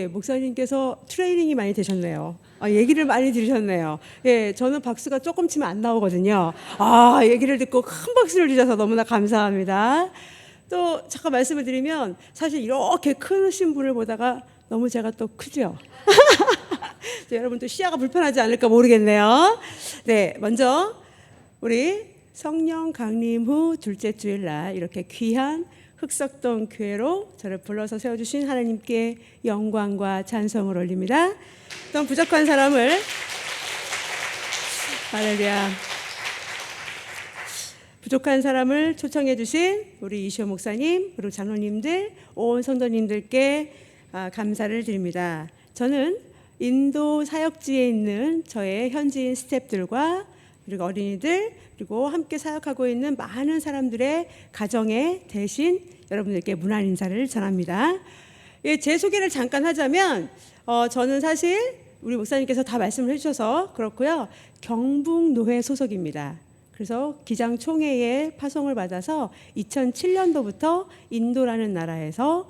네, 목사님께서 트레이닝이 많이 되셨네요. 얘기를 많이 들으셨네요. 예, 저는 박수가 조금 치면 안 나오거든요. 얘기를 듣고 큰 박수를 주셔서 너무나 감사합니다. 또 잠깐 말씀을 드리면 사실 이렇게 크신 분을 보다가 너무 제가 또 크죠. 여러분 또 시야가 불편하지 않을까 모르겠네요. 네, 먼저 우리 성령 강림 후 둘째 주일날 이렇게 귀한 흑석동 교회로 저를 불러서 세워주신 하나님께 영광과 찬송을 올립니다. 또 부족한 사람을 할렐루야. 부족한 사람을 초청해 주신 우리 이시호 목사님 그리고 장로님들 온 성도님들께 감사를 드립니다. 저는 인도 사역지에 있는 저의 현지인 스태프들과 그리고 어린이들 그리고 함께 사역하고 있는 많은 사람들의 가정에 대신 여러분들께 문안 인사를 전합니다. 제 소개를 잠깐 하자면 저는 사실 우리 목사님께서 다 말씀을 해주셔서 그렇고요. 경북노회 소속입니다. 그래서 기장총회에 파송을 받아서 2007년도부터 인도라는 나라에서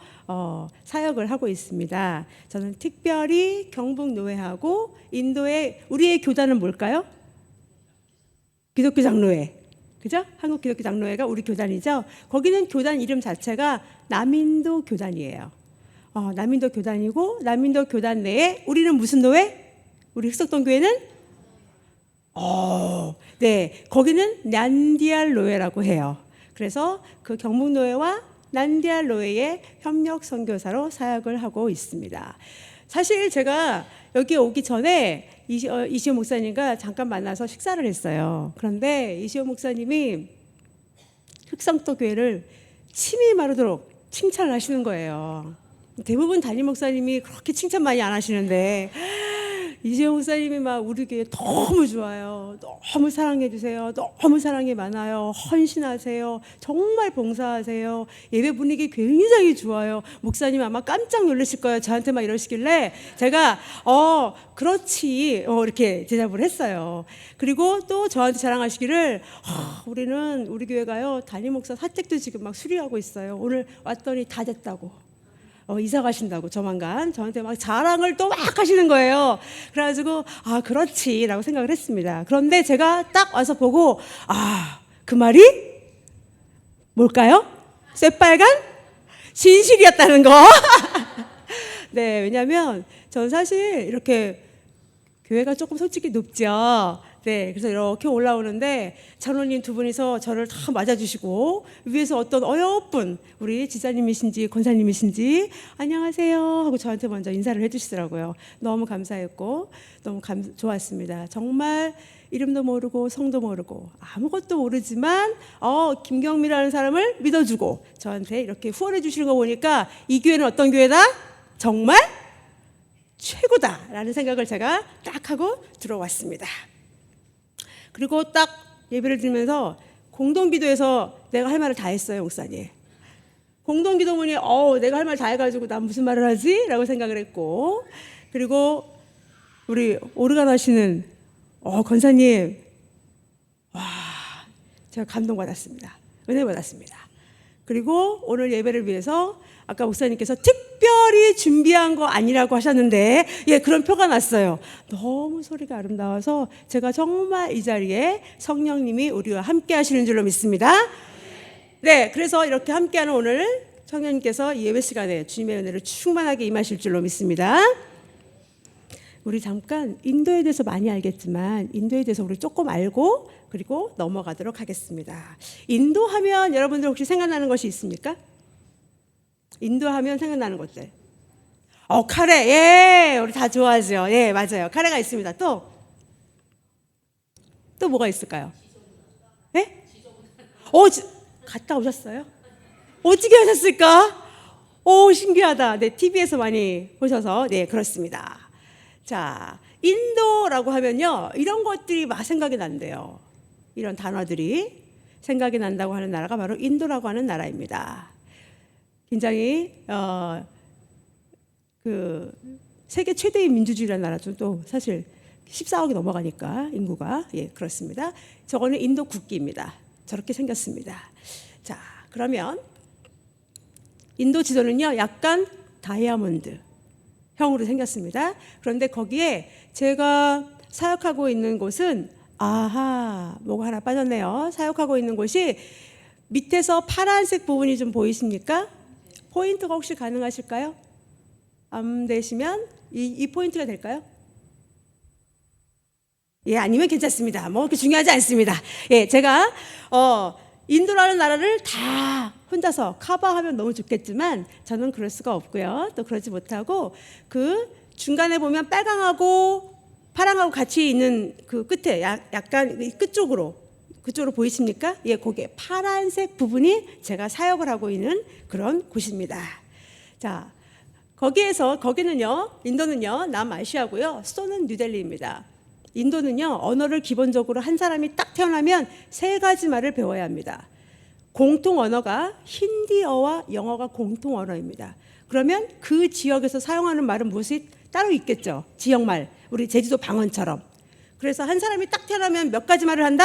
사역을 하고 있습니다. 저는 특별히 경북노회하고 인도의 우리의 교단은 뭘까요? 기독교 장로회, 그죠? 한국 기독교 장로회가 우리 교단이죠. 거기는 교단 이름 자체가 남인도 교단이에요. 남인도 교단이고 남인도 교단 내에 우리는 무슨 노회? 우리 흑석동 교회는 네, 거기는 난디알 노회라고 해요. 그래서 그 경북 노회와 난디알 노회의 협력 선교사로 사역을 하고 있습니다. 사실 제가 여기 오기 전에 이시호 목사님과 잠깐 만나서 식사를 했어요. 그런데 이시호 목사님이 흑석동 교회를 침이 마르도록 칭찬을 하시는 거예요. 대부분 담임 목사님이 그렇게 칭찬 많이 안 하시는데 이시호 목사님이 막 우리 교회 너무 좋아요. 너무 사랑해 주세요. 너무 사랑이 많아요. 헌신하세요. 정말 봉사하세요. 예배 분위기 굉장히 좋아요. 목사님 아마 깜짝 놀라실 거예요. 저한테 막 이러시길래 제가 그렇지 이렇게 대답을 했어요. 그리고 또 저한테 자랑하시기를 우리는 우리 교회가요 담임 목사 사택도 지금 막 수리하고 있어요. 오늘 왔더니 다 됐다고. 이사 가신다고 조만간 저한테 막 자랑을 또 막 하시는 거예요. 그래가지고 그렇지라고 생각을 했습니다. 그런데 제가 딱 와서 보고 그 말이 뭘까요? 새빨간 진실이었다는 거. 네, 왜냐하면 전 사실 이렇게 교회가 조금 솔직히 높죠. 네, 그래서 이렇게 올라오는데 장로님 두 분이서 저를 다 맞아주시고 위에서 어떤 어여쁜 우리 지사님이신지 권사님이신지 안녕하세요 하고 저한테 먼저 인사를 해주시더라고요. 너무 감사했고 너무 좋았습니다. 정말 이름도 모르고 성도 모르고 아무것도 모르지만 김경미라는 사람을 믿어주고 저한테 이렇게 후원해 주시는 거 보니까 이 교회는 어떤 교회다? 정말 최고다라는 생각을 제가 딱 하고 들어왔습니다. 그리고 딱 예배를 드리면서 공동기도에서 내가 할 말을 다 했어요, 목사님. 공동기도문이 내가 할 말 다 해가지고 난 무슨 말을 하지? 라고 생각을 했고 그리고 우리 오르간 하시는 권사님 제가 감동받았습니다. 은혜 받았습니다. 그리고 오늘 예배를 위해서 아까 목사님께서 특별히 준비한 거 아니라고 하셨는데 그런 표가 났어요. 너무 소리가 아름다워서 제가 정말 이 자리에 성령님이 우리와 함께 하시는 줄로 믿습니다. 네, 그래서 이렇게 함께하는 오늘 성령님께서 예배 시간에 주님의 은혜를 충만하게 임하실 줄로 믿습니다. 우리 잠깐 인도에 대해서 많이 알겠지만 인도에 대해서 우리 조금 알고 그리고 넘어가도록 하겠습니다. 인도 하면 여러분들 혹시 생각나는 것이 있습니까? 인도 하면 생각나는 것들. 카레. 우리 다 좋아하죠. 맞아요. 카레가 있습니다. 또 뭐가 있을까요? 네? 갔다 오셨어요? 어떻게 하셨을까? 신기하다. 네, TV에서 많이 보셔서 그렇습니다. 자, 인도라고 하면요. 이런 것들이 막 생각이 난대요. 이런 단어들이 생각이 난다고 하는 나라가 바로 인도라고 하는 나라입니다. 굉장히 세계 최대의 민주주의라는 나라죠. 또 사실 14억이 넘어가니까 인구가 그렇습니다. 저거는 인도 국기입니다. 저렇게 생겼습니다. 자, 그러면 인도 지도는요 약간 다이아몬드 형으로 생겼습니다. 그런데 거기에 제가 사역하고 있는 곳은 뭐가 하나 빠졌네요. 사역하고 있는 곳이 밑에서 파란색 부분이 좀 보이십니까? 포인트가 혹시 가능하실까요? 안 되시면 이 포인트가 될까요? 예, 아니면 괜찮습니다. 뭐 그렇게 중요하지 않습니다. 예, 제가 인도라는 나라를 다 혼자서 커버하면 너무 좋겠지만 저는 그럴 수가 없고요. 또 그러지 못하고 그 중간에 보면 빨강하고 파랑하고 같이 있는 그 끝에 약간 끝쪽으로 그쪽으로 보이십니까? 예, 거기에 파란색 부분이 제가 사역을 하고 있는 그런 곳입니다. 자, 거기는요, 인도는요, 남아시아고요, 수도는 뉴델리입니다. 인도는요, 언어를 기본적으로 한 사람이 딱 태어나면 3가지 말을 배워야 합니다. 공통 언어가 힌디어와 영어가 공통 언어입니다. 그러면 그 지역에서 사용하는 말은 무엇이 따로 있겠죠. 지역말, 우리 제주도 방언처럼. 그래서 한 사람이 딱 태어나면 몇 가지 말을 한다?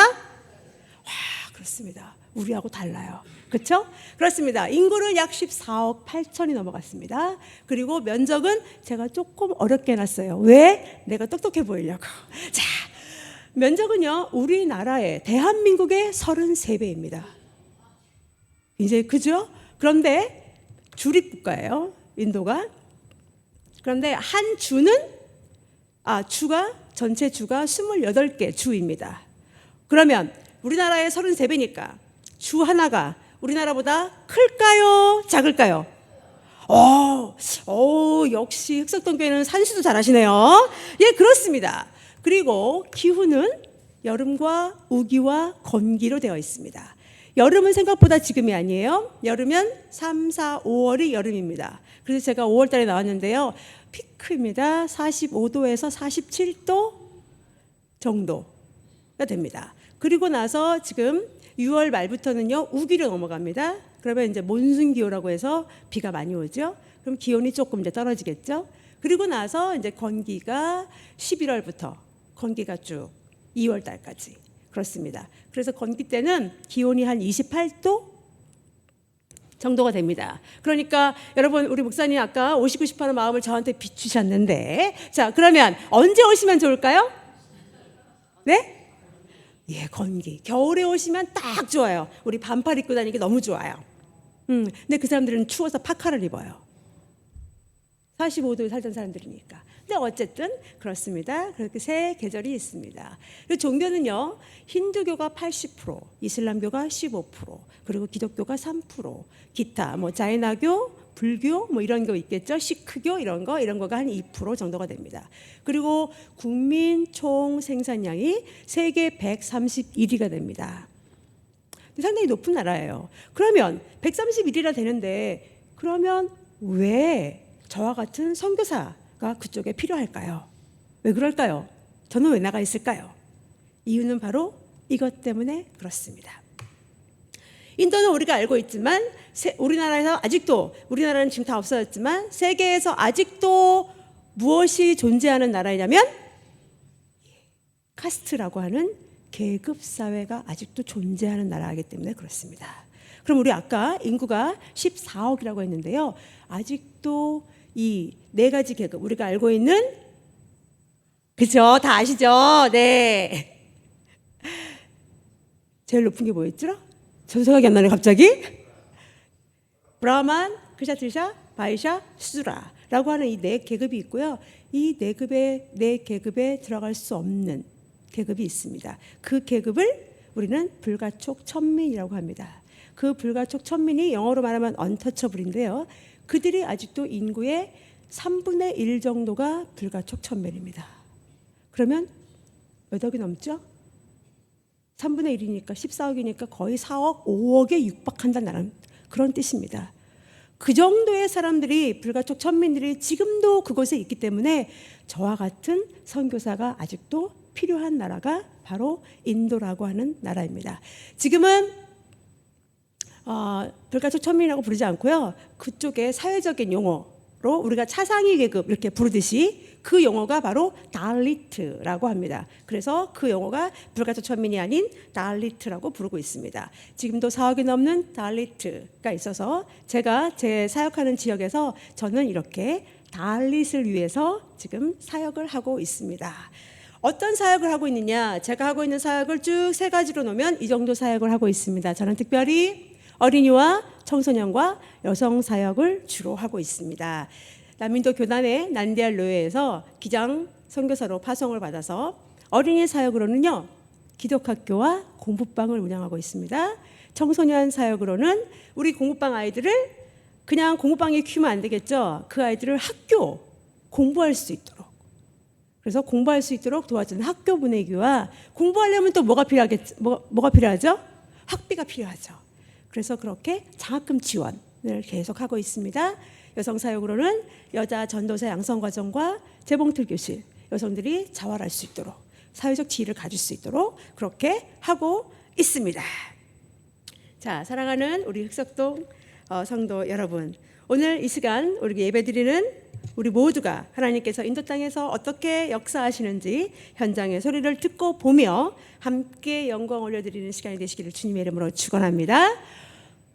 그렇습니다. 우리하고 달라요. 그렇죠? 그렇습니다. 인구는 약 14억 8천이 넘어갔습니다. 그리고 면적은 제가 조금 어렵게 해놨어요. 왜? 내가 똑똑해 보이려고. 자, 면적은요, 우리나라의 대한민국의 33배입니다. 이제 그죠? 그런데 주립국가예요, 인도가. 그런데 한 주는 전체 주가 28개 주입니다. 그러면 우리나라의 33배니까 주 하나가 우리나라보다 클까요? 작을까요? 역시 흑석동교회는 산수도 잘하시네요. 예, 그렇습니다. 그리고 기후는 여름과 우기와 건기로 되어 있습니다. 여름은 생각보다 지금이 아니에요. 여름은 3, 4, 5월이 여름입니다. 그래서 제가 5월 달에 나왔는데요. 피크입니다. 45도에서 47도 정도가 됩니다. 그리고 나서 지금 6월 말부터는요, 우기로 넘어갑니다. 그러면 이제 몬순 기후라고 해서 비가 많이 오죠. 그럼 기온이 조금 이제 떨어지겠죠. 그리고 나서 이제 건기가 11월부터 건기가 쭉 2월 달까지 그렇습니다. 그래서 건기 때는 기온이 한 28도 정도가 됩니다. 그러니까 여러분, 우리 목사님 아까 오시고 싶어하는 마음을 저한테 비추셨는데, 자, 그러면 언제 오시면 좋을까요? 네? 예, 건기. 겨울에 오시면 딱 좋아요. 우리 반팔 입고 다니기 너무 좋아요. 근데 그 사람들은 추워서 파카를 입어요. 45도에 살던 사람들이니까. 근데 어쨌든 그렇습니다. 그렇게 3계절이 있습니다. 그리고 종교는요, 힌두교가 80%, 이슬람교가 15%, 그리고 기독교가 3%, 기타 뭐 자이나교, 불교 뭐 이런 거 있겠죠. 시크교 이런 거가 한 2% 정도가 됩니다. 그리고 국민 총 생산량이 세계 131위가 됩니다. 상당히 높은 나라예요. 그러면 131위라 되는데, 그러면 왜 저와 같은 선교사가 그쪽에 필요할까요? 왜 그럴까요? 저는 왜 나가 있을까요? 이유는 바로 이것 때문에 그렇습니다. 인도는 우리가 알고 있지만 우리나라에서 아직도, 우리나라는 지금 다 없어졌지만 세계에서 아직도 무엇이 존재하는 나라냐면 카스트라고 하는 계급 사회가 아직도 존재하는 나라이기 때문에 그렇습니다. 그럼 우리 아까 인구가 14억이라고 했는데요, 아직도 이 4가지 계급, 우리가 알고 있는, 그죠? 다 아시죠? 네. 제일 높은 게 뭐였죠? 저도 생각이 안 나네 갑자기. 브라만, 크샤트리샤, 바이샤, 수드라라고 하는 이 4계급이 있고요. 이 4계급에 들어갈 수 없는 계급이 있습니다. 그 계급을 우리는 불가촉 천민이라고 합니다. 그 불가촉 천민이 영어로 말하면 untouchable인데요. 그들이 아직도 인구의 3분의 1 정도가 불가촉 천민입니다. 그러면 몇 억이 넘죠? 3분의 1이니까 14억이니까 거의 4억, 5억에 육박한다는 그런 뜻입니다. 그 정도의 사람들이, 불가촉 천민들이 지금도 그곳에 있기 때문에 저와 같은 선교사가 아직도 필요한 나라가 바로 인도라고 하는 나라입니다. 지금은 불가촉 천민이라고 부르지 않고요, 그쪽의 사회적인 용어로 우리가 차상위 계급 이렇게 부르듯이 그 용어가 바로 달리트라고 합니다. 그래서 그 용어가 불가촉 천민이 아닌 달리트라고 부르고 있습니다. 지금도 4억이 넘는 달리트가 있어서 제가 제 사역하는 지역에서 저는 이렇게 달릿을 위해서 지금 사역을 하고 있습니다. 어떤 사역을 하고 있느냐? 제가 하고 있는 사역을 쭉 세 가지로 놓으면 이 정도 사역을 하고 있습니다. 저는 특별히 어린이와 청소년과 여성 사역을 주로 하고 있습니다. 남인도 교단의 난디알로에서 기장 선교사로 파송을 받아서 어린이 사역으로는요, 기독학교와 공부방을 운영하고 있습니다. 청소년 사역으로는 우리 공부방 아이들을 그냥 공부방에 키우면 안 되겠죠. 그 아이들을 학교 공부할 수 있도록, 그래서 공부할 수 있도록 도와주는 학교 보내기와, 공부하려면 또 뭐가 필요하죠? 학비가 필요하죠. 그래서 그렇게 장학금 지원을 계속하고 있습니다. 여성 사역으로는 여자 전도사 양성과정과 재봉틀 교실, 여성들이 자활할 수 있도록, 사회적 지위를 가질 수 있도록 그렇게 하고 있습니다. 자, 사랑하는 우리 흑석동 성도 여러분, 오늘 이 시간 우리 예배드리는 우리 모두가 하나님께서 인도 땅에서 어떻게 역사하시는지 현장의 소리를 듣고 보며 함께 영광 올려드리는 시간이 되시기를 주님의 이름으로 축원합니다.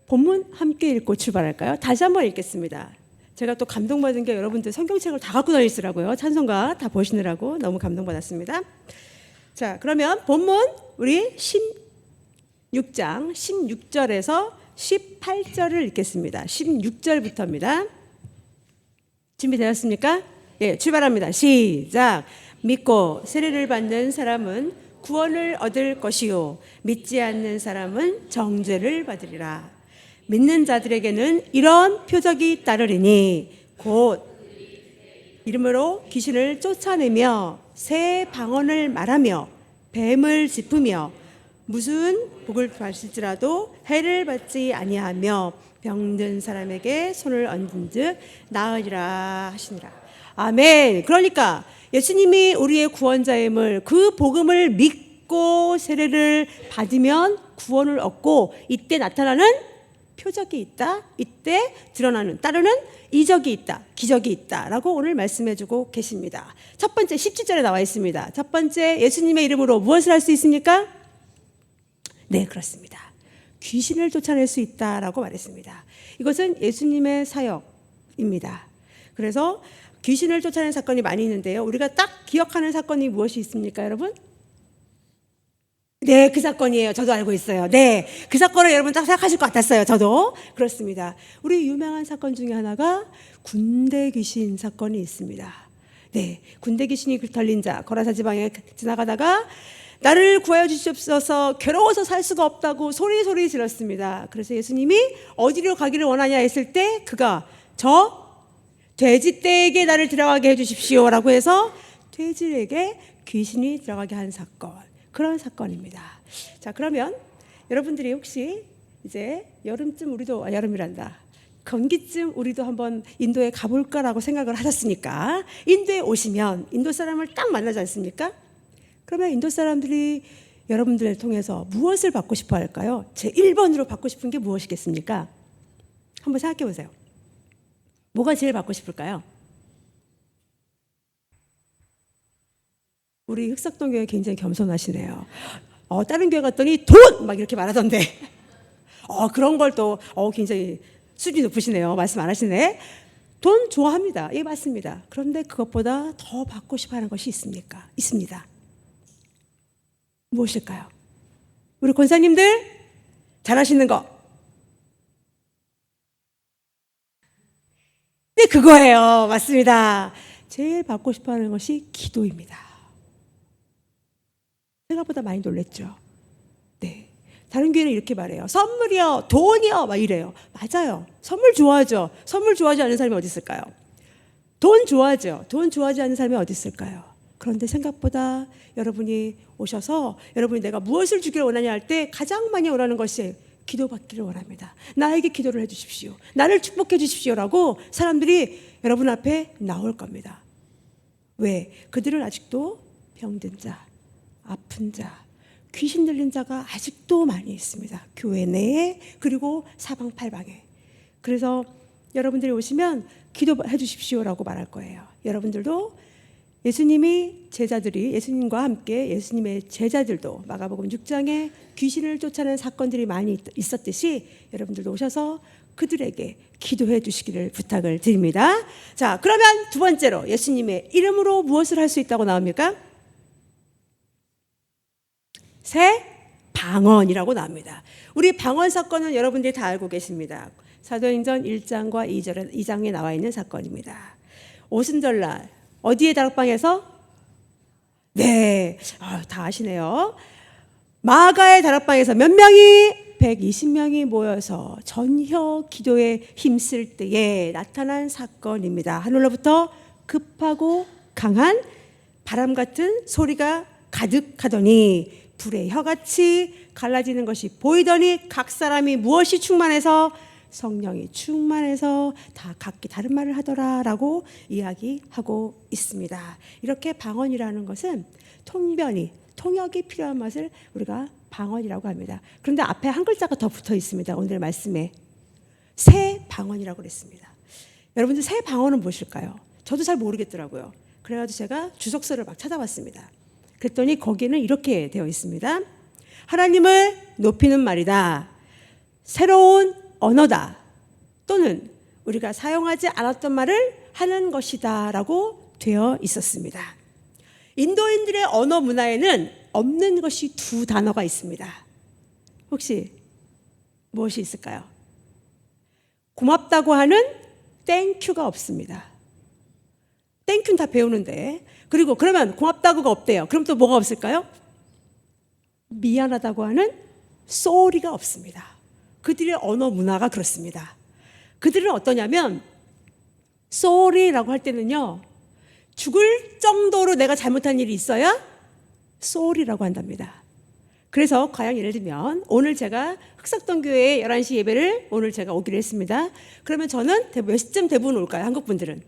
본문 함께 읽고 출발할까요? 다시 한번 읽겠습니다. 제가 또 감동받은 게 여러분들 성경책을 다 갖고 다니시더라고요. 찬송가 다 보시느라고 너무 감동받았습니다. 자, 그러면 본문 우리 16장 16절에서 18절을 읽겠습니다. 16절부터입니다. 준비되었습니까? 예, 출발합니다. 시작. 믿고 세례를 받는 사람은 구원을 얻을 것이요 믿지 않는 사람은 정죄를 받으리라. 믿는 자들에게는 이런 표적이 따르리니 곧 이름으로 귀신을 쫓아내며 새 방언을 말하며 뱀을 짚으며 무슨 복을 받을지라도 해를 받지 아니하며 병든 사람에게 손을 얹은즉 나으리라 하시니라. 아멘. 그러니까 예수님이 우리의 구원자임을, 그 복음을 믿고 세례를 받으면 구원을 얻고, 이때 나타나는 표적이 있다, 이때 드러나는 따르는 이적이 있다, 기적이 있다라고 오늘 말씀해주고 계십니다. 첫 번째 17절에 나와 있습니다. 첫 번째, 예수님의 이름으로 무엇을 할 수 있습니까? 네, 그렇습니다. 귀신을 쫓아낼 수 있다라고 말했습니다. 이것은 예수님의 사역입니다. 그래서 귀신을 쫓아낸 사건이 많이 있는데요, 우리가 딱 기억하는 사건이 무엇이 있습니까, 여러분? 네, 그 사건이에요. 저도 알고 있어요. 네, 그 사건을 여러분 딱 생각하실 것 같았어요. 저도 그렇습니다. 우리 유명한 사건 중에 하나가 군대 귀신 사건이 있습니다. 네, 군대 귀신이 털린 자, 거라사 지방에 지나가다가 나를 구하여 주시옵소서, 괴로워서 살 수가 없다고 소리 질렀습니다. 그래서 예수님이 어디로 가기를 원하냐 했을 때 그가 저 돼지떼에게 나를 들어가게 해주십시오라고 해서 돼지에게 귀신이 들어가게 한 사건, 그런 사건입니다. 자, 그러면 여러분들이 혹시 이제 여름쯤 우리도, 여름이란다, 건기쯤 우리도 한번 인도에 가볼까라고 생각을 하셨으니까, 인도에 오시면 인도 사람을 딱 만나지 않습니까? 그러면 인도 사람들이 여러분들을 통해서 무엇을 받고 싶어 할까요? 제 1번으로 받고 싶은 게 무엇이겠습니까? 한번 생각해 보세요. 뭐가 제일 받고 싶을까요? 우리 흑석동 교회 굉장히 겸손하시네요. 다른 교회 갔더니 돈! 막 이렇게 말하던데. 그런 걸 또 굉장히 수준이 높으시네요. 말씀 안 하시네. 돈 좋아합니다. 예, 맞습니다. 그런데 그것보다 더 받고 싶어 하는 것이 있습니까? 있습니다. 무엇일까요? 우리 권사님들 잘하시는 거. 네, 그거예요. 맞습니다. 제일 받고 싶어 하는 것이 기도입니다. 생각보다 많이 놀랬죠. 네. 다른 교회는 이렇게 말해요. 선물이요, 돈이요, 막 이래요. 맞아요. 선물 좋아하죠. 선물 좋아하지 않는 사람이 어디 있을까요? 돈 좋아하죠. 돈 좋아하지 않는 사람이 어디 있을까요? 그런데 생각보다 여러분이 오셔서 여러분이 내가 무엇을 주기를 원하냐 할 때 가장 많이 원하는 것이 기도받기를 원합니다. 나에게 기도를 해주십시오. 나를 축복해 주십시오라고 사람들이 여러분 앞에 나올 겁니다. 왜? 그들은 아직도 병든 자, 아픈 자, 귀신 들린 자가 아직도 많이 있습니다. 교회 내에, 그리고 사방팔방에. 그래서 여러분들이 오시면 기도해 주십시오라고 말할 거예요. 여러분들도 예수님이 제자들이, 예수님과 함께 예수님의 제자들도 마가복음 6장에 귀신을 쫓아낸 사건들이 많이 있었듯이 여러분들도 오셔서 그들에게 기도해 주시기를 부탁을 드립니다. 자, 그러면 두 번째로 예수님의 이름으로 무엇을 할 수 있다고 나옵니까? 새 방언이라고 나옵니다. 우리 방언 사건은 여러분들이 다 알고 계십니다. 사도행전 1장과 2장에 나와 있는 사건입니다. 오순절날 어디의 다락방에서? 네, 다 아시네요. 마가의 다락방에서 몇 명이? 120명이 모여서 전혀 기도에 힘쓸 때에 나타난 사건입니다. 하늘로부터 급하고 강한 바람 같은 소리가 가득하더니 불의 혀같이 갈라지는 것이 보이더니 각 사람이 무엇이 충만해서? 성령이 충만해서 다 각기 다른 말을 하더라라고 이야기하고 있습니다. 이렇게 방언이라는 것은 통역이 필요한 것을 우리가 방언이라고 합니다. 그런데 앞에 한 글자가 더 붙어 있습니다. 오늘 말씀에 새 방언이라고 그랬습니다. 여러분들 새 방언은 무엇일까요? 저도 잘 모르겠더라고요. 그래가지고 제가 주석서를 막 찾아봤습니다. 그랬더니 거기는 이렇게 되어 있습니다. 하나님을 높이는 말이다. 새로운 언어다. 또는 우리가 사용하지 않았던 말을 하는 것이다 라고 되어 있었습니다. 인도인들의 언어 문화에는 없는 것이 두 단어가 있습니다. 혹시 무엇이 있을까요? 고맙다고 하는 땡큐가 없습니다. 땡큐는 다 배우는데, 그리고 그러면 고맙다고가 없대요. 그럼 또 뭐가 없을까요? 미안하다고 하는 쏘리가 없습니다. 그들의 언어 문화가 그렇습니다. 그들은 어떠냐면 쏘리라고 할 때는요, 죽을 정도로 내가 잘못한 일이 있어야 쏘리라고 한답니다. 그래서 과연 예를 들면 오늘 제가 흑석동교회 11시 예배를 오늘 제가 오기로 했습니다. 그러면 저는 몇 시쯤 대부분 올까요? 한국 분들은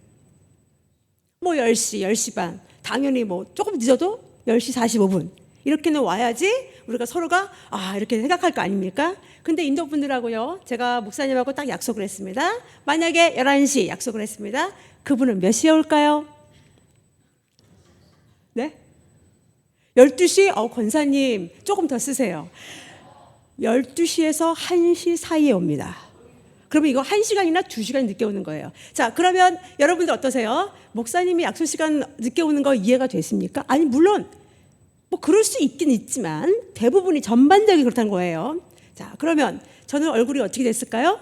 뭐 10시, 10시 반, 당연히 뭐 조금 늦어도 10시 45분 이렇게는 와야지 우리가 서로가 이렇게 생각할 거 아닙니까? 근데 인도 분들하고요, 제가 목사님하고 딱 약속을 했습니다. 만약에 11시 약속을 했습니다. 그분은 몇 시에 올까요? 네? 12시? 권사님 조금 더 쓰세요. 12시에서 1시 사이에 옵니다. 그러면 이거 1시간이나 2시간 늦게 오는 거예요. 자, 그러면 여러분들 어떠세요? 목사님이 약속 시간 늦게 오는 거 이해가 되십니까? 아니, 물론 뭐 그럴 수 있긴 있지만 대부분이 전반적이 그렇다는 거예요. 자, 그러면 저는 얼굴이 어떻게 됐을까요?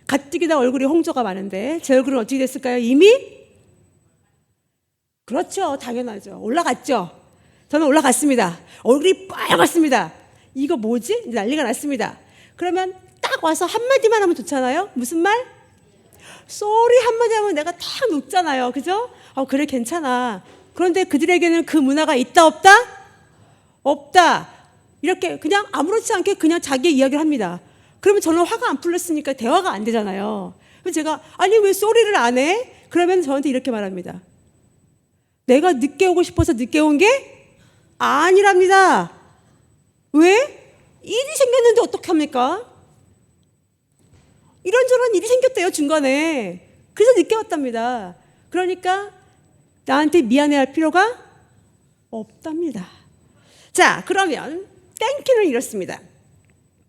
가뜩이나 얼굴이 홍조가 많은데 제 얼굴은 어떻게 됐을까요? 이미? 그렇죠. 당연하죠. 올라갔죠. 저는 올라갔습니다. 얼굴이 빨갛습니다. 이거 뭐지? 난리가 났습니다. 그러면 딱 와서 한마디만 하면 좋잖아요. 무슨 말? 쏘리 한마디 하면 내가 딱 녹잖아요. 그죠? 그래, 괜찮아. 그런데 그들에게는 그 문화가 있다 없다? 없다. 이렇게 그냥 아무렇지 않게 그냥 자기의 이야기를 합니다. 그러면 저는 화가 안 풀렸으니까 대화가 안 되잖아요. 그래서 제가 아니 왜 쏘리를 안 해? 그러면 저한테 이렇게 말합니다. 내가 늦게 오고 싶어서 늦게 온 게 아니랍니다. 왜? 일이 생겼는데 어떻게 합니까? 이런저런 일이 생겼대요, 중간에. 그래서 늦게 왔답니다. 그러니까 나한테 미안해할 필요가 없답니다. 자, 그러면 땡큐는 이렇습니다.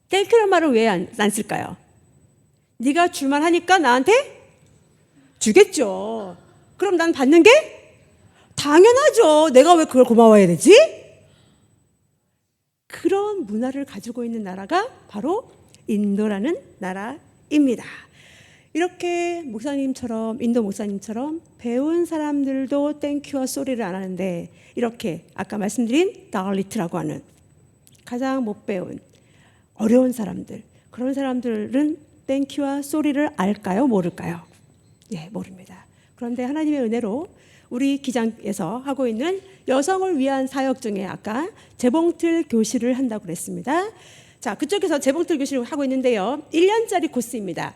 땡큐란 말을 왜 안 쓸까요? 네가 줄만 하니까 나한테 주겠죠. 그럼 난 받는 게 당연하죠. 내가 왜 그걸 고마워해야 되지? 그런 문화를 가지고 있는 나라가 바로 인도라는 나라입니다. 이렇게 목사님처럼, 인도 목사님처럼 배운 사람들도 땡큐와 쏘리를 안 하는데, 이렇게 아까 말씀드린 달리트라고 하는 가장 못 배운 어려운 사람들, 그런 사람들은 땡큐와 쏘리를 알까요? 모를까요? 예, 모릅니다. 그런데 하나님의 은혜로 우리 기장에서 하고 있는 여성을 위한 사역 중에 아까 재봉틀 교실을 한다고 그랬습니다. 자, 그쪽에서 재봉틀 교실을 하고 있는데요. 1년짜리 코스입니다.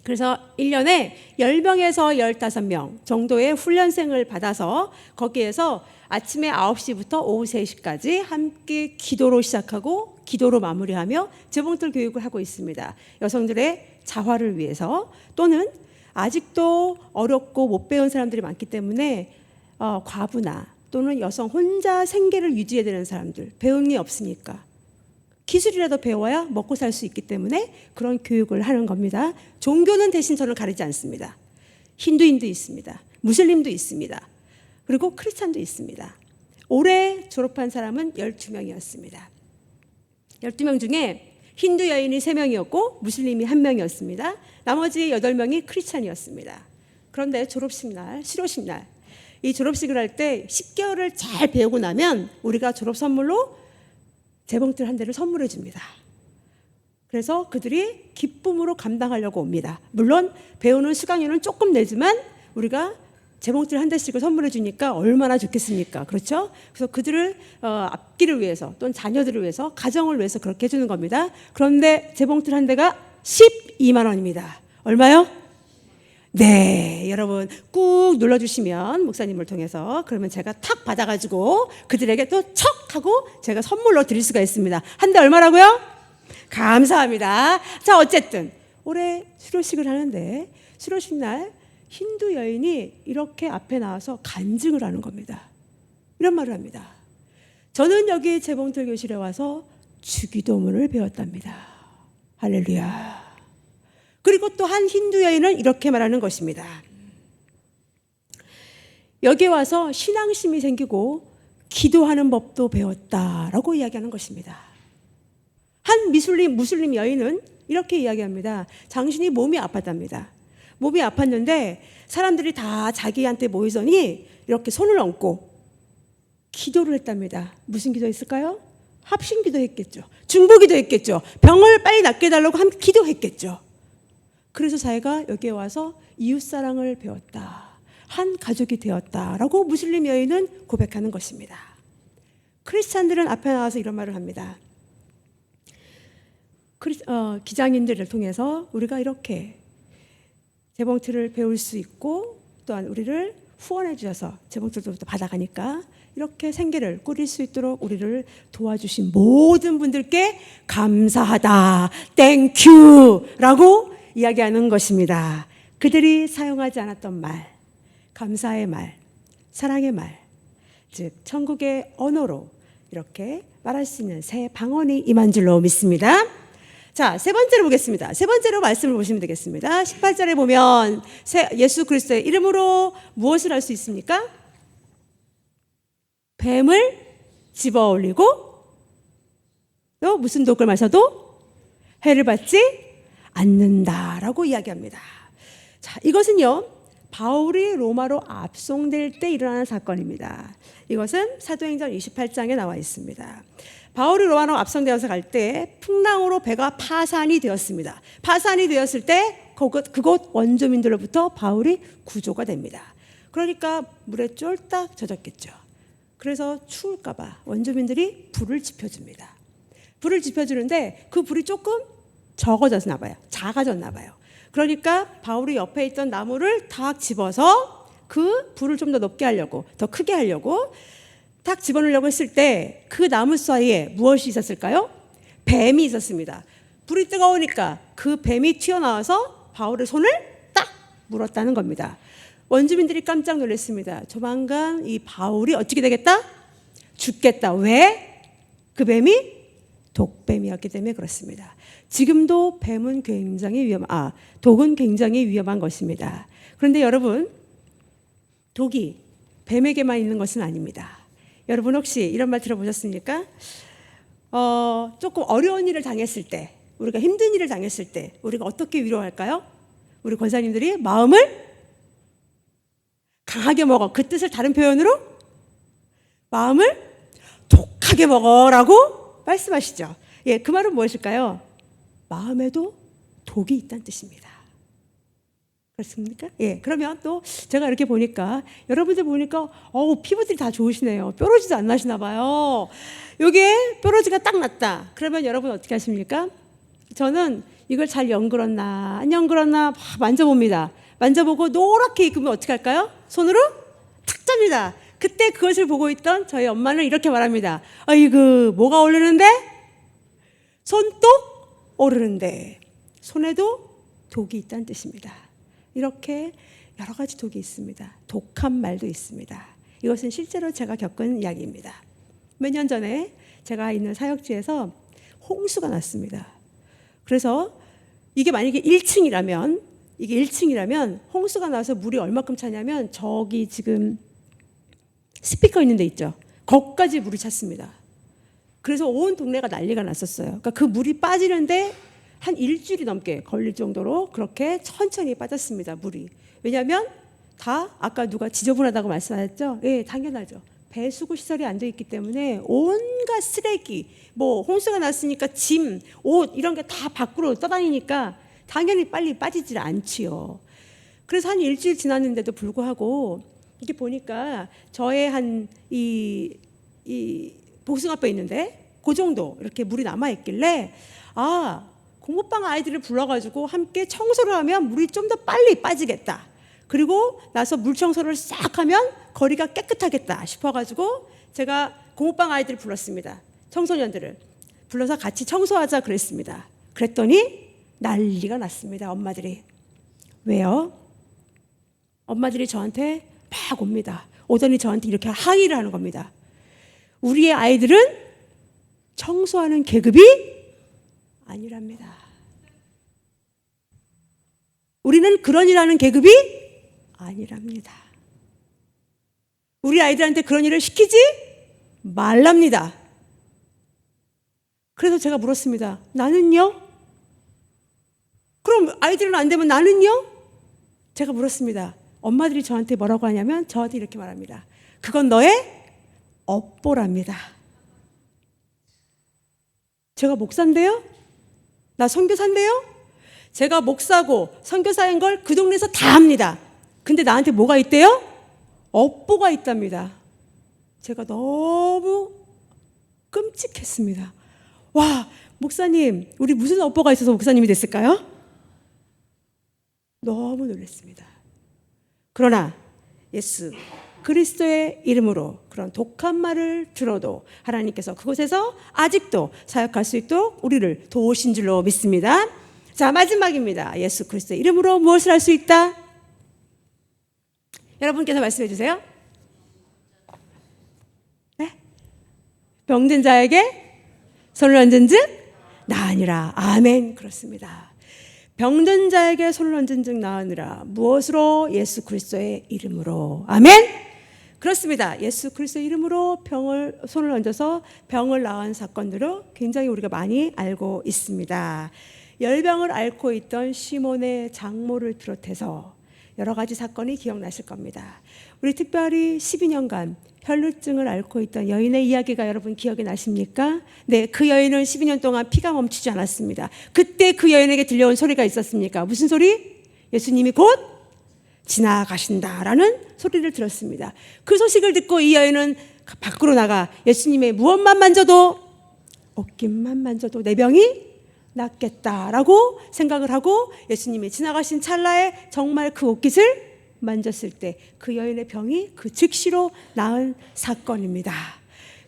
그래서 1년에 10명에서 15명 정도의 훈련생을 받아서 거기에서 아침에 9시부터 오후 3시까지 함께 기도로 시작하고 기도로 마무리하며 재봉틀 교육을 하고 있습니다. 여성들의 자활을 위해서, 또는 아직도 어렵고 못 배운 사람들이 많기 때문에 과부나 또는 여성 혼자 생계를 유지해야 되는 사람들, 배운 게 없으니까 기술이라도 배워야 먹고 살 수 있기 때문에 그런 교육을 하는 겁니다. 종교는 대신 저는 가리지 않습니다. 힌두인도 있습니다. 무슬림도 있습니다. 그리고 크리스찬도 있습니다. 올해 졸업한 사람은 12명이었습니다. 12명 중에 힌두 여인이 3명이었고 무슬림이 1명이었습니다. 나머지 8명이 크리스찬이었습니다. 그런데 졸업식 날, 실효식 날, 이 졸업식을 할 때 10개월을 잘 배우고 나면 우리가 졸업 선물로 재봉틀 한 대를 선물해 줍니다. 그래서 그들이 기쁨으로 감당하려고 옵니다. 물론 배우는 수강료는 조금 내지만 우리가 재봉틀 한 대씩을 선물해 주니까 얼마나 좋겠습니까? 그렇죠? 그래서 그들을 앞길을 위해서 또는 자녀들을 위해서 가정을 위해서 그렇게 해주는 겁니다. 그런데 재봉틀 한 대가 12만 원입니다. 얼마요? 네, 여러분 꾹 눌러주시면 목사님을 통해서 그러면 제가 탁 받아가지고 그들에게 또 척 하고 제가 선물로 드릴 수가 있습니다. 한 대 얼마라고요? 감사합니다. 자, 어쨌든 올해 수료식을 하는데 수료식 날 힌두 여인이 이렇게 앞에 나와서 간증을 하는 겁니다. 이런 말을 합니다. 저는 여기 재봉틀 교실에 와서 주기도문을 배웠답니다. 할렐루야. 그리고 또 한 힌두 여인은 이렇게 말하는 것입니다. 여기 와서 신앙심이 생기고 기도하는 법도 배웠다라고 이야기하는 것입니다. 한 무슬림 여인은 이렇게 이야기합니다. 당신이 몸이 아팠답니다. 몸이 아팠는데 사람들이 다 자기한테 모이더니 이렇게 손을 얹고 기도를 했답니다. 무슨 기도했을까요? 합심 기도했겠죠. 중보 기도했겠죠. 병을 빨리 낫게 해달라고 함께 기도했겠죠. 그래서 자기가 여기에 와서 이웃사랑을 배웠다. 한 가족이 되었다라고 무슬림 여인은 고백하는 것입니다. 크리스찬들은 앞에 나와서 이런 말을 합니다. 기장인들을 통해서 우리가 이렇게 재봉틀을 배울 수 있고 또한 우리를 후원해 주셔서 재봉틀도 받아가니까 이렇게 생계를 꾸릴 수 있도록 우리를 도와주신 모든 분들께 감사하다, 땡큐라고 이야기하는 것입니다. 그들이 사용하지 않았던 말, 감사의 말, 사랑의 말, 즉 천국의 언어로 이렇게 말할 수 있는 새 방언이 임한 줄로 믿습니다. 자, 세 번째로 보겠습니다. 세 번째로 말씀을 보시면 되겠습니다. 18절에 보면 예수 그리스도의 이름으로 무엇을 할 수 있습니까? 뱀을 집어 올리고 또 무슨 독을 마셔도 해를 받지 않는다라고 이야기합니다. 자, 이것은요 바울이 로마로 압송될 때 일어나는 사건입니다. 이것은 사도행전 28장에 나와 있습니다. 바울이 로마로 압송되어서 갈 때 풍랑으로 배가 파산이 되었습니다. 파산이 되었을 때 그곳 원주민들로부터 바울이 구조가 됩니다. 그러니까 물에 쫄딱 젖었겠죠. 그래서 추울까 봐 원주민들이 불을 지펴줍니다. 불을 지펴주는데 그 불이 조금 적어졌나 봐요. 작아졌나 봐요. 그러니까 바울이 옆에 있던 나무를 탁 집어서 그 불을 좀 더 높게 하려고, 더 크게 하려고 탁 집어넣으려고 했을 때 그 나무 사이에 무엇이 있었을까요? 뱀이 있었습니다. 불이 뜨거우니까 그 뱀이 튀어나와서 바울의 손을 딱 물었다는 겁니다. 원주민들이 깜짝 놀랐습니다. 조만간 이 바울이 어떻게 되겠다? 죽겠다. 왜? 그 뱀이 독뱀이었기 때문에 그렇습니다. 지금도 뱀은 굉장히 독은 굉장히 위험한 것입니다. 그런데 여러분, 독이 뱀에게만 있는 것은 아닙니다. 여러분 혹시 이런 말 들어보셨습니까? 조금 어려운 일을 당했을 때, 우리가 힘든 일을 당했을 때 우리가 어떻게 위로할까요? 우리 권사님들이 마음을 강하게 먹어. 그 뜻을 다른 표현으로 마음을 독하게 먹어라고 말씀하시죠. 예, 그 말은 무엇일까요? 마음에도 독이 있다는 뜻입니다. 그렇습니까? 예, 그러면 또 제가 이렇게 보니까 여러분들 보니까 피부들이 다 좋으시네요. 뾰루지도 안 나시나 봐요. 요게 뾰루지가 딱 났다. 그러면 여러분 어떻게 하십니까? 저는 이걸 잘 연그렀나 안 연그렀나 만져봅니다. 만져보고 노랗게 익으면 어떻게 할까요? 손으로 탁 잡니다. 그때 그것을 보고 있던 저희 엄마는 이렇게 말합니다. 아이고 뭐가 오르는데? 손독 오르는데. 손에도 독이 있다는 뜻입니다. 이렇게 여러 가지 독이 있습니다. 독한 말도 있습니다. 이것은 실제로 제가 겪은 이야기입니다. 몇 년 전에 제가 있는 사역지에서 홍수가 났습니다. 그래서 이게 만약에 1층이라면 홍수가 나서 물이 얼마큼 차냐면 저기 지금 스피커 있는 데 있죠. 거기까지 물이 찼습니다. 그래서 온 동네가 난리가 났었어요. 그러니까 그 물이 빠지는데 한 일주일이 넘게 걸릴 정도로 그렇게 천천히 빠졌습니다. 물이. 왜냐하면 다 아까 누가 지저분하다고 말씀하셨죠? 예, 당연하죠. 배수구 시설이 안 돼 있기 때문에 온갖 쓰레기, 뭐 홍수가 났으니까 짐, 옷 이런 게 다 밖으로 떠다니니까 당연히 빨리 빠지질 않지요. 그래서 한 일주일 지났는데도 불구하고 이게 보니까 저의 한 이 복숭아뼈 있는데 그 정도 이렇게 물이 남아 있길래 공부방 아이들을 불러가지고 함께 청소를 하면 물이 좀 더 빨리 빠지겠다. 그리고 나서 물 청소를 싹 하면 거리가 깨끗하겠다 싶어가지고 제가 공부방 아이들을 불렀습니다. 청소년들을 불러서 같이 청소하자 그랬습니다. 그랬더니 난리가 났습니다. 엄마들이. 왜요? 엄마들이 저한테 막 옵니다. 오더니 저한테 이렇게 항의를 하는 겁니다. 우리의 아이들은 청소하는 계급이 아니랍니다. 우리는 그런 일하는 계급이 아니랍니다. 우리 아이들한테 그런 일을 시키지 말랍니다. 그래서 제가 물었습니다. 나는요? 그럼 아이들은 안 되면 나는요? 제가 물었습니다. 엄마들이 저한테 뭐라고 하냐면 저한테 이렇게 말합니다. 그건 너의 업보랍니다. 제가 목사인데요? 나 선교사인데요? 제가 목사고 선교사인 걸 그 동네에서 다 합니다. 근데 나한테 뭐가 있대요? 업보가 있답니다. 제가 너무 끔찍했습니다. 와, 목사님, 우리 무슨 업보가 있어서 목사님이 됐을까요? 너무 놀랐습니다. 그러나 예수 그리스도의 이름으로 그런 독한 말을 들어도 하나님께서 그곳에서 아직도 사역할 수 있도록 우리를 도우신 줄로 믿습니다. 자, 마지막입니다. 예수 그리스도의 이름으로 무엇을 할 수 있다? 여러분께서 말씀해 주세요. 네? 병든 자에게 손을 얹은 즉 나으니라. 아멘. 그렇습니다. 병든 자에게 손을 얹은 즉 나으니라. 무엇으로? 예수 그리스도의 이름으로. 아멘. 그렇습니다. 예수 그리스도의 이름으로 손을 얹어서 병을 나은 사건들을 굉장히 우리가 많이 알고 있습니다. 열병을 앓고 있던 시몬의 장모를 비롯해서 여러 가지 사건이 기억나실 겁니다. 우리 특별히 12년간 혈루증을 앓고 있던 여인의 이야기가 여러분 기억이 나십니까? 네, 그 여인은 12년 동안 피가 멈추지 않았습니다. 그때 그 여인에게 들려온 소리가 있었습니까? 무슨 소리? 예수님이 곧 지나가신다라는 소리를 들었습니다. 그 소식을 듣고 이 여인은 밖으로 나가 예수님의 무엇만 만져도, 옷깃만 만져도 내 병이 낫겠다라고 생각을 하고 예수님이 지나가신 찰나에 정말 그 옷깃을 만졌을 때 그 여인의 병이 그 즉시로 나은 사건입니다.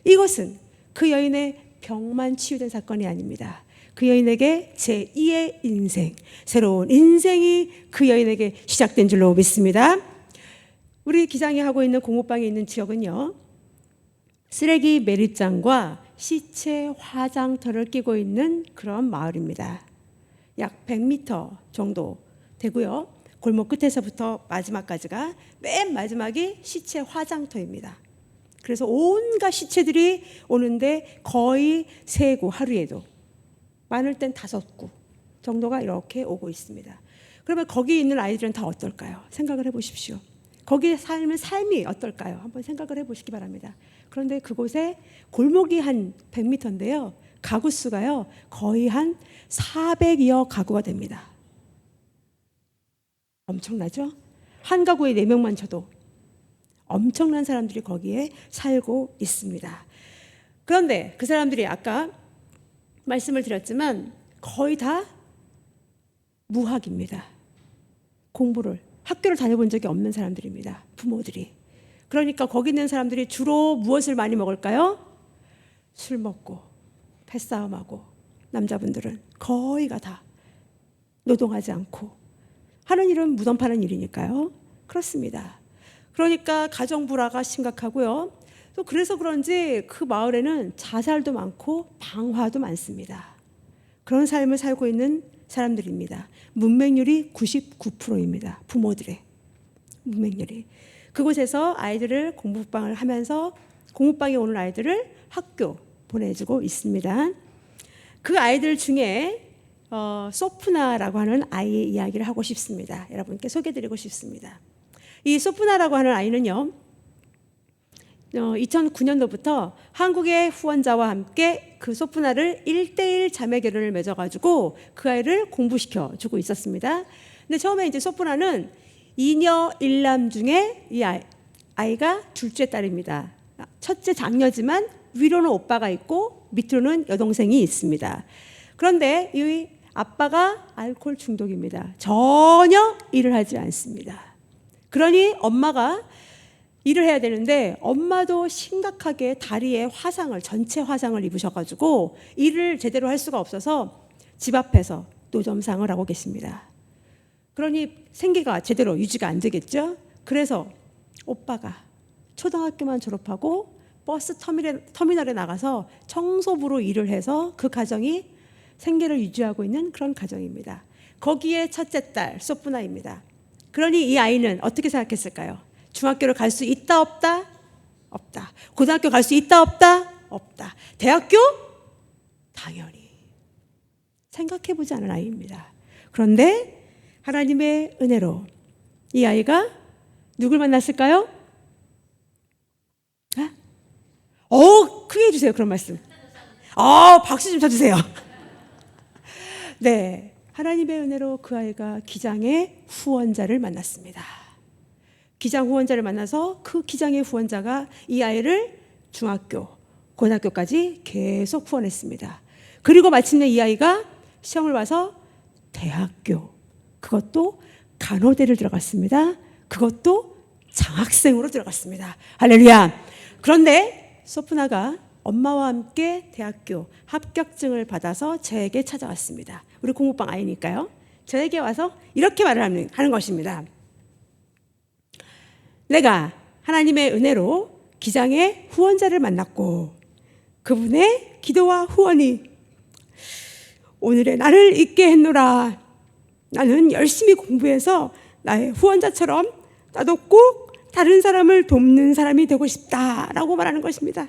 이것은 그 여인의 병만 치유된 사건이 아닙니다. 그 여인에게 제2의 인생, 새로운 인생이 그 여인에게 시작된 줄로 믿습니다. 우리 기장이 하고 있는 공업방에 있는 지역은요, 쓰레기 매립장과 시체 화장터를 끼고 있는 그런 마을입니다. 약 100m 정도 되고요. 골목 끝에서부터 마지막까지가 맨 마지막이 시체 화장터입니다. 그래서 온갖 시체들이 오는데 거의 3구 하루에도 많을 땐 5구 정도가 이렇게 오고 있습니다. 그러면 거기 있는 아이들은 다 어떨까요? 생각을 해보십시오. 거기에 살면 삶이 어떨까요? 한번 생각을 해보시기 바랍니다. 그런데 그곳에 골목이 한 100m인데요. 가구 수가요 거의 한 400여 가구가 됩니다. 엄청나죠? 한 가구에 4명만 쳐도 엄청난 사람들이 거기에 살고 있습니다. 그런데 그 사람들이 아까 말씀을 드렸지만 거의 다 무학입니다. 학교를 다녀본 적이 없는 사람들입니다. 부모들이. 그러니까 거기 있는 사람들이 주로 무엇을 많이 먹을까요? 술 먹고 패싸움하고, 남자분들은 거의가 다 노동하지 않고 하는 일은 무덤 파는 일이니까요. 그렇습니다. 그러니까 가정 불화가 심각하고요. 또 그래서 그런지 그 마을에는 자살도 많고 방화도 많습니다. 그런 삶을 살고 있는 사람들입니다. 문맹률이 99%입니다. 부모들의 문맹률이. 그곳에서 아이들을 공부방을 하면서 공부방에 오는 아이들을 학교 보내주고 있습니다. 그 아이들 중에 소프나라고 하는 아이의 이야기를 하고 싶습니다. 여러분께 소개해드리고 싶습니다. 이 소프나라고 하는 아이는요, 2009년도부터 한국의 후원자와 함께 그 소프나를 1대1 자매 결혼을 맺어가지고 그 아이를 공부시켜 주고 있었습니다. 근데 처음에 이제 소프나는 이녀 일남 중에 이 아이가 둘째 딸입니다. 첫째 장녀지만 위로는 오빠가 있고 밑으로는 여동생이 있습니다. 그런데 이 아빠가 알코올 중독입니다. 전혀 일을 하지 않습니다. 그러니 엄마가 일을 해야 되는데 엄마도 심각하게 다리에 화상을, 전체 화상을 입으셔가지고 일을 제대로 할 수가 없어서 집 앞에서 노점상을 하고 계십니다. 그러니 생계가 제대로 유지가 안 되겠죠. 그래서 오빠가 초등학교만 졸업하고 버스 터미널에 나가서 청소부로 일을 해서 그 가정이 생계를 유지하고 있는 그런 가정입니다. 거기에 첫째 딸 소프나입니다. 그러니 이 아이는 어떻게 생각했을까요? 중학교를 갈 수 있다 없다? 없다. 고등학교 갈 수 있다 없다? 없다. 대학교? 당연히. 생각해보지 않은 아이입니다. 그런데 하나님의 은혜로 이 아이가 누굴 만났을까요? 크게 해주세요. 그런 말씀. 박수 좀 쳐주세요. 네, 하나님의 은혜로 그 아이가 기장의 후원자를 만났습니다. 기장 후원자를 만나서 그 기장의 후원자가 이 아이를 중학교, 고등학교까지 계속 후원했습니다. 그리고 마침내 이 아이가 시험을 봐서 대학교, 그것도 간호대를 들어갔습니다. 그것도 장학생으로 들어갔습니다. 할렐루야. 그런데 소프나가 엄마와 함께 대학교 합격증을 받아서 저에게 찾아왔습니다. 우리 공부방 아이니까요. 저에게 와서 이렇게 말을 하는 것입니다. 내가 하나님의 은혜로 기장의 후원자를 만났고 그분의 기도와 후원이 오늘의 나를 있게 했노라. 나는 열심히 공부해서 나의 후원자처럼 나도 꼭 다른 사람을 돕는 사람이 되고 싶다라고 말하는 것입니다.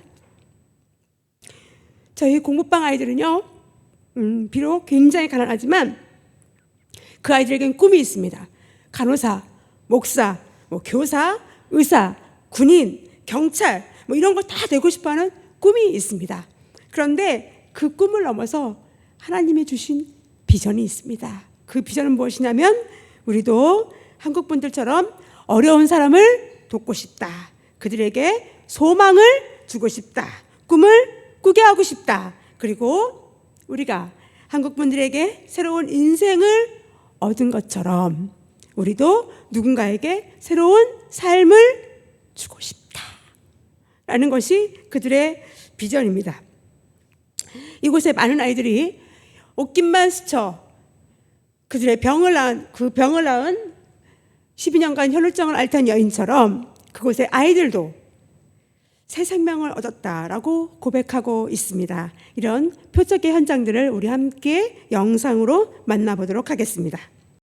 저희 공부방 아이들은요, 비록 굉장히 가난하지만 그 아이들에겐 꿈이 있습니다. 간호사, 목사, 교사, 의사, 군인, 경찰 이런 거 다 되고 싶어하는 꿈이 있습니다. 그런데 그 꿈을 넘어서 하나님이 주신 비전이 있습니다. 그 비전은 무엇이냐면 우리도 한국 분들처럼 어려운 사람을 돕고 싶다. 그들에게 소망을 주고 싶다. 꿈을 꾸게 하고 싶다. 그리고 우리가 한국 분들에게 새로운 인생을 얻은 것처럼 우리도 누군가에게 새로운 삶을 주고 싶다. 라는 것이 그들의 비전입니다. 이곳에 많은 아이들이 옷깃만 스쳐 그들의 병을 낳은 12년간 혈루증을 앓던 여인처럼 그곳의 아이들도 새 생명을 얻었다라고 고백하고 있습니다. 이런 표적의 현장들을 우리 함께 영상으로 만나보도록 하겠습니다.